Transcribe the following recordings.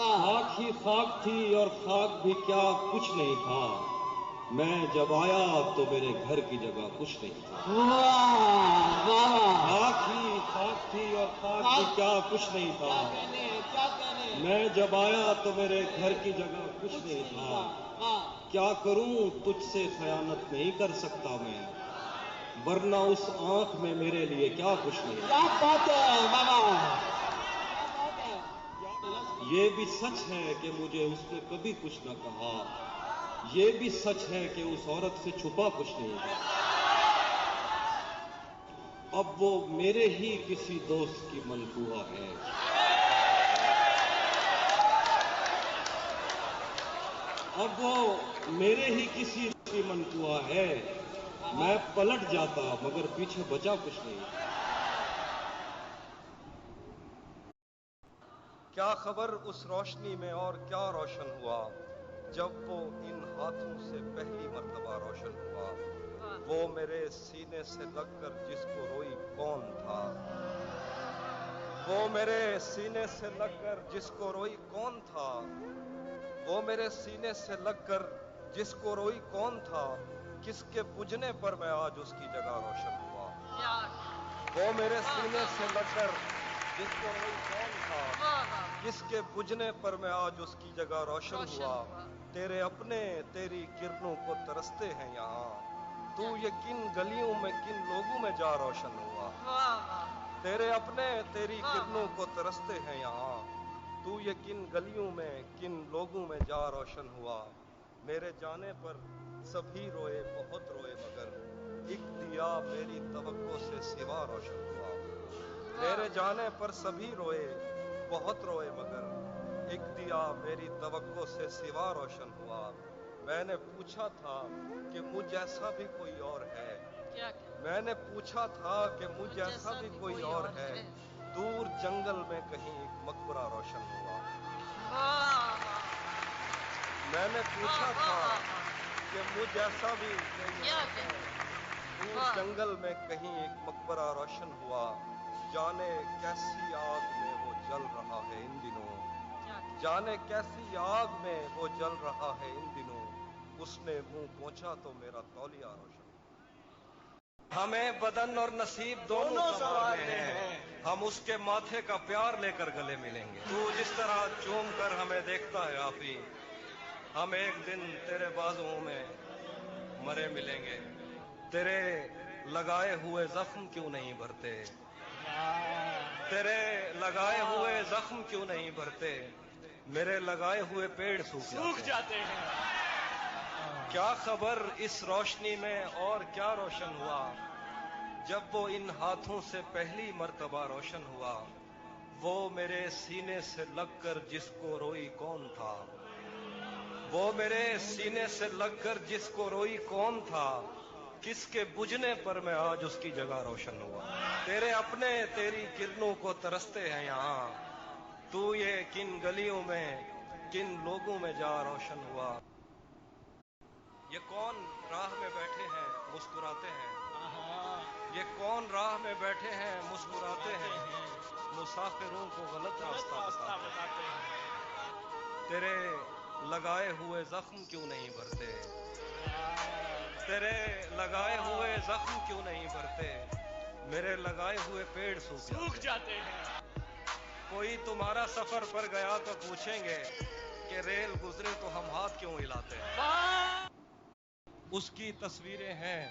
خاک ہی خاک تھی اور خاک بھی کیا کچھ نہیں تھا، میں جب آیا تو میرے گھر کی جگہ کچھ نہیں تھا۔ خاک ہی خاک تھی اور خاک بھی کیا کچھ نہیں تھا، میں جب آیا تو میرے گھر کی جگہ کچھ نہیں تھا۔ کیا کروں تجھ سے خیانت نہیں کر سکتا میں، ورنہ اس آنکھ میں میرے لیے کیا کچھ نہیں تھا۔ کیا بات ہے ماما! یہ بھی سچ ہے کہ مجھے اس نے کبھی کچھ نہ کہا، یہ بھی سچ ہے کہ اس عورت سے چھپا کچھ نہیں تھا۔ اب وہ میرے ہی کسی دوست کی منقوہ ہے، اب وہ میرے ہی کسی کی منقوہ ہے، میں پلٹ جاتا مگر پیچھے بچا کچھ نہیں۔ کیا خبر اس روشنی میں اور کیا روشن ہوا، جب وہ ان ہاتھوں سے پہلی مرتبہ روشن ہوا، وہ میرے سینے سے لگ کر جس کو روئی کون تھا، وہ میرے سینے سے لگ کر جس کو روئی کون تھا، وہ میرے سینے سے لگ کر جس کو روئی کون تھا، کس کے بجھنے پر میں آج اس کی جگہ روشن ہوا، وہ میرے سینے سے لگ کر جس کو روئی کون تھا، کس کے بجھنے پر میں آج اس کی جگہ روشن ہوا۔ تیرے اپنے تیری کرنوں کو ترستے ہیں یہاں، تو یہ کن گلیوں میں کن لوگوں میں جا روشن ہوا، تیرے اپنے تیری کرنوں کو ترستے ہیں یہاں، تو یہ کن گلیوں میں کن لوگوں میں جا روشن ہوا۔ میرے جانے پر سبھی روئے بہت روئے مگر ایک دیا میری توقع سے سوا روشن ہوا، میرے جانے پر سبھی روئے بہت روئے مگر ایک دیا میری توقع سے سوا روشن ہوا۔ میں نے پوچھا تھا کہ مجھ جیسا بھی کوئی اور ہے، میں نے پوچھا تھا کہ مجھ جیسا بھی کوئی اور ہے، دور جنگل میں کہیں ایک مقبرہ روشن ہوا، میں نے پوچھا تھا کہ مجھ جیسا بھی کوئی اور ہے، دور جنگل میں کہیں ایک مقبرہ روشن ہوا۔ جانے کیسی آگ میں وہ جل رہا ہے ان دنوں، جانے کیسی آگ میں وہ جل رہا ہے ان دنوں، اس نے منہ پوچھا تو میرا تولیہ روشن ہوا۔ ہمیں بدن اور نصیب دونوں سنوارنے ہیں، ہم اس کے ماتھے کا پیار لے کر گلے ملیں گے، تو جس طرح چوم کر ہمیں دیکھتا ہے آپی، ہم ایک دن تیرے بازوؤں میں مرے ملیں گے۔ تیرے لگائے ہوئے زخم کیوں نہیں بھرتے، تیرے لگائے ہوئے زخم کیوں نہیں بھرتے، میرے لگائے ہوئے پیڑ سوکھ جاتے ہیں۔ کیا خبر اس روشنی میں اور کیا روشن ہوا، جب وہ ان ہاتھوں سے پہلی مرتبہ روشن ہوا، وہ میرے سینے سے لگ کر جس کو روئی کون تھا، وہ میرے سینے سے لگ کر جس کو روئی کون تھا، کس کے بجھنے پر میں آج اس کی جگہ روشن ہوا۔ تیرے اپنے تیری کرنوں کو ترستے ہیں یہاں، تو یہ کن گلیوں میں کن لوگوں میں جا روشن ہوا۔ یہ کون راہ میں بیٹھے ہیں مسکراتے ہیں، یہ کون راہ میں بیٹھے ہیں مسکراتے ہیں، مسافروں کو غلط راستہ بتاتے ہیں۔ تیرے لگائے ہوئے زخم کیوں نہیں بھرتے، تیرے لگائے ہوئے زخم کیوں نہیں بھرتے، میرے لگائے ہوئے پیڑ سوکھ جاتے ہیں۔ کوئی تمہارا سفر پر گیا تو پوچھیں گے کہ ریل گزرے تو ہم ہاتھ کیوں ہلاتے ہیں۔ اس کی تصویریں ہیں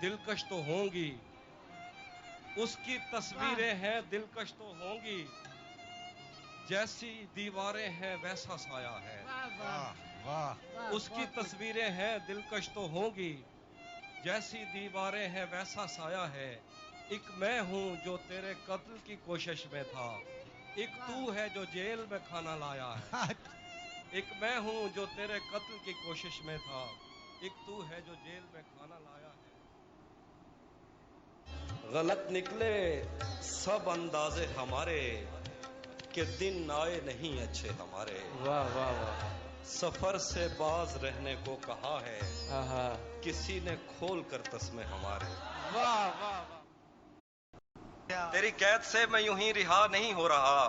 دلکش تو ہوں گی، اس کی تصویریں ہیں دلکش تو ہوں گی، جیسی دیواریں ہیں ویسا سایہ ہے، اس کی تصویریں ہیں دلکش تو ہوں گی، جیسی دیواریں ہیں ویسا سایہ ہے، ایک میں ہوں جو تیرے قتل کی کوشش میں تھا، ایک تو ہے جو جیل میں کھانا لایا ہے، ایک میں ہوں جو تیرے قتل کی کوشش میں تھا، ایک تو ہے جو جیل میں کھانا لایا ہے۔ غلط نکلے سب اندازے ہمارے کہ دن آئے نہیں اچھے ہمارے، واہ واہ واہ، سفر سے باز رہنے کو کہا ہے کسی نے کھول کر تسمے ہمارے۔ واہ واہ واہ، تیری قید سے میں یوں ہی رہا نہیں ہو رہا،